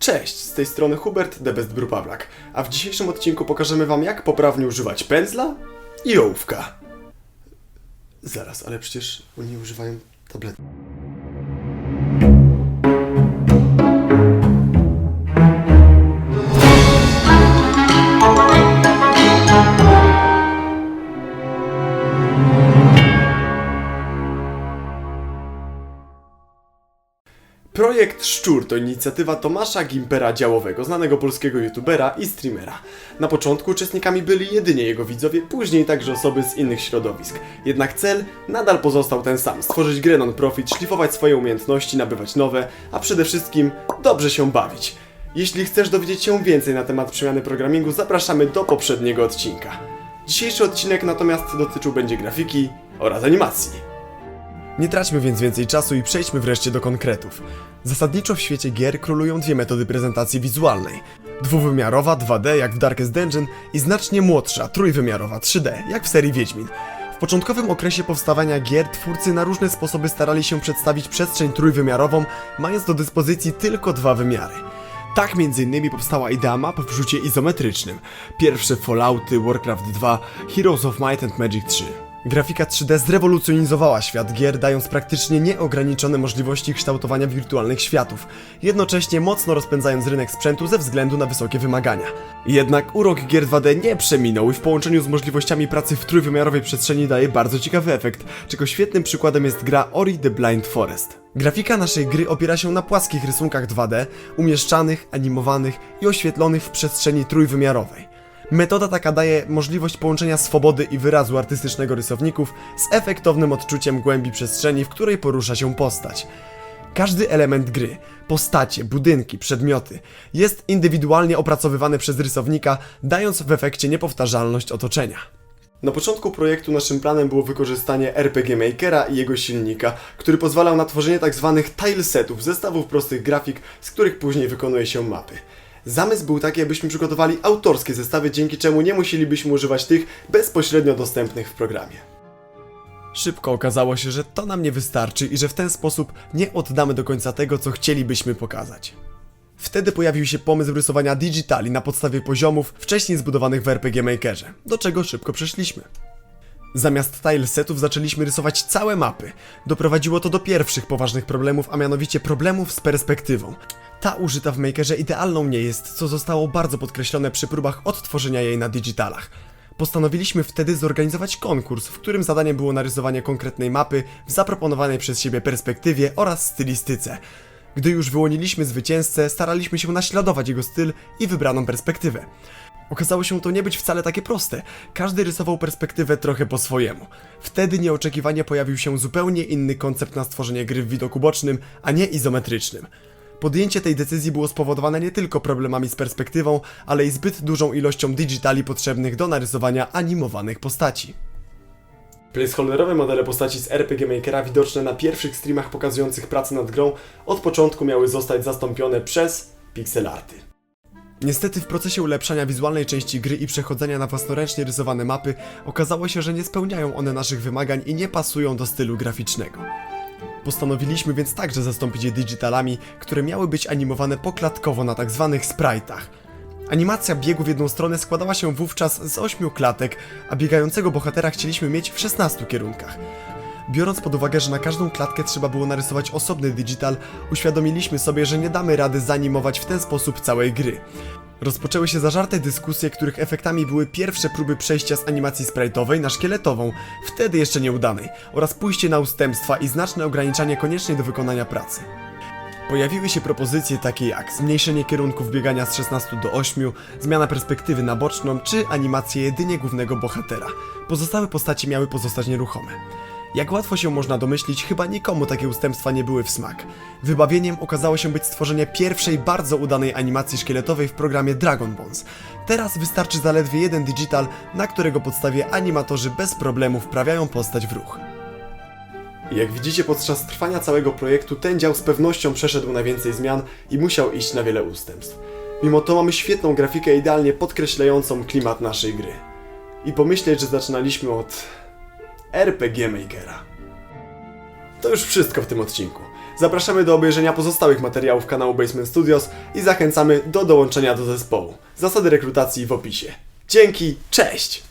Cześć, z tej strony Hubert, The Best Brew Pawlak, a w dzisiejszym odcinku pokażemy wam, jak poprawnie używać pędzla i ołówka. Zaraz, ale przecież oni używają tablet. Projekt Szczur to inicjatywa Tomasza Gimpera Działowego, znanego polskiego youtubera i streamera. Na początku uczestnikami byli jedynie jego widzowie, później także osoby z innych środowisk. Jednak cel nadal pozostał ten sam: stworzyć grę non-profit, szlifować swoje umiejętności, nabywać nowe, a przede wszystkim dobrze się bawić. Jeśli chcesz dowiedzieć się więcej na temat przemiany programingu, zapraszamy do poprzedniego odcinka. Dzisiejszy odcinek natomiast dotyczył będzie grafiki oraz animacji. Nie traćmy więc więcej czasu i przejdźmy wreszcie do konkretów. Zasadniczo w świecie gier królują dwie metody prezentacji wizualnej. Dwuwymiarowa 2D jak w Darkest Dungeon i znacznie młodsza trójwymiarowa 3D jak w serii Wiedźmin. W początkowym okresie powstawania gier twórcy na różne sposoby starali się przedstawić przestrzeń trójwymiarową, mając do dyspozycji tylko dwa wymiary. Tak m.in. powstała idea map w rzucie izometrycznym. Pierwsze Fallouty, Warcraft 2, Heroes of Might and Magic 3. Grafika 3D zrewolucjonizowała świat gier, dając praktycznie nieograniczone możliwości kształtowania wirtualnych światów, jednocześnie mocno rozpędzając rynek sprzętu ze względu na wysokie wymagania. Jednak urok gier 2D nie przeminął i w połączeniu z możliwościami pracy w trójwymiarowej przestrzeni daje bardzo ciekawy efekt, czego świetnym przykładem jest gra Ori the Blind Forest. Grafika naszej gry opiera się na płaskich rysunkach 2D, umieszczanych, animowanych i oświetlonych w przestrzeni trójwymiarowej. Metoda taka daje możliwość połączenia swobody i wyrazu artystycznego rysowników z efektownym odczuciem głębi przestrzeni, w której porusza się postać. Każdy element gry, postacie, budynki, przedmioty jest indywidualnie opracowywany przez rysownika, dając w efekcie niepowtarzalność otoczenia. Na początku projektu naszym planem było wykorzystanie RPG Makera i jego silnika, który pozwalał na tworzenie tzw. tilesetów, zestawów prostych grafik, z których później wykonuje się mapy. Zamysł był taki, abyśmy przygotowali autorskie zestawy, dzięki czemu nie musielibyśmy używać tych bezpośrednio dostępnych w programie. Szybko okazało się, że to nam nie wystarczy i że w ten sposób nie oddamy do końca tego, co chcielibyśmy pokazać. Wtedy pojawił się pomysł rysowania digitali na podstawie poziomów wcześniej zbudowanych w RPG Makerze, do czego szybko przeszliśmy. Zamiast tilesetów zaczęliśmy rysować całe mapy. Doprowadziło to do pierwszych poważnych problemów, a mianowicie problemów z perspektywą. Ta użyta w Makerze idealną nie jest, co zostało bardzo podkreślone przy próbach odtworzenia jej na digitalach. Postanowiliśmy wtedy zorganizować konkurs, w którym zadaniem było narysowanie konkretnej mapy w zaproponowanej przez siebie perspektywie oraz stylistyce. Gdy już wyłoniliśmy zwycięzcę, staraliśmy się naśladować jego styl i wybraną perspektywę. Okazało się to nie być wcale takie proste. Każdy rysował perspektywę trochę po swojemu. Wtedy nieoczekiwanie pojawił się zupełnie inny koncept na stworzenie gry w widoku bocznym, a nie izometrycznym. Podjęcie tej decyzji było spowodowane nie tylko problemami z perspektywą, ale i zbyt dużą ilością digitali potrzebnych do narysowania animowanych postaci. Placeholderowe modele postaci z RPG Makera widoczne na pierwszych streamach pokazujących pracę nad grą od początku miały zostać zastąpione przez pixelarty. Niestety w procesie ulepszania wizualnej części gry i przechodzenia na własnoręcznie rysowane mapy okazało się, że nie spełniają one naszych wymagań i nie pasują do stylu graficznego. Postanowiliśmy więc także zastąpić je digitalami, które miały być animowane poklatkowo na tzw. sprite'ach. Animacja biegu w jedną stronę składała się wówczas z 8 klatek, a biegającego bohatera chcieliśmy mieć w 16 kierunkach. Biorąc pod uwagę, że na każdą klatkę trzeba było narysować osobny digital, uświadomiliśmy sobie, że nie damy rady zanimować w ten sposób całej gry. Rozpoczęły się zażarte dyskusje, których efektami były pierwsze próby przejścia z animacji sprite'owej na szkieletową, wtedy jeszcze nieudanej, oraz pójście na ustępstwa i znaczne ograniczanie koniecznej do wykonania pracy. Pojawiły się propozycje takie jak zmniejszenie kierunków biegania z 16 do 8, zmiana perspektywy na boczną czy animację jedynie głównego bohatera. Pozostałe postacie miały pozostać nieruchome. Jak łatwo się można domyślić, chyba nikomu takie ustępstwa nie były w smak. Wybawieniem okazało się być stworzenie pierwszej bardzo udanej animacji szkieletowej w programie Dragon Bones. Teraz wystarczy zaledwie jeden digital, na którego podstawie animatorzy bez problemu wprawiają postać w ruch. Jak widzicie, podczas trwania całego projektu ten dział z pewnością przeszedł na więcej zmian i musiał iść na wiele ustępstw. Mimo to mamy świetną grafikę idealnie podkreślającą klimat naszej gry. I pomyśleć, że zaczynaliśmy od RPG Makera. To już wszystko w tym odcinku. Zapraszamy do obejrzenia pozostałych materiałów kanału Basement Studios i zachęcamy do dołączenia do zespołu. Zasady rekrutacji w opisie. Dzięki, cześć!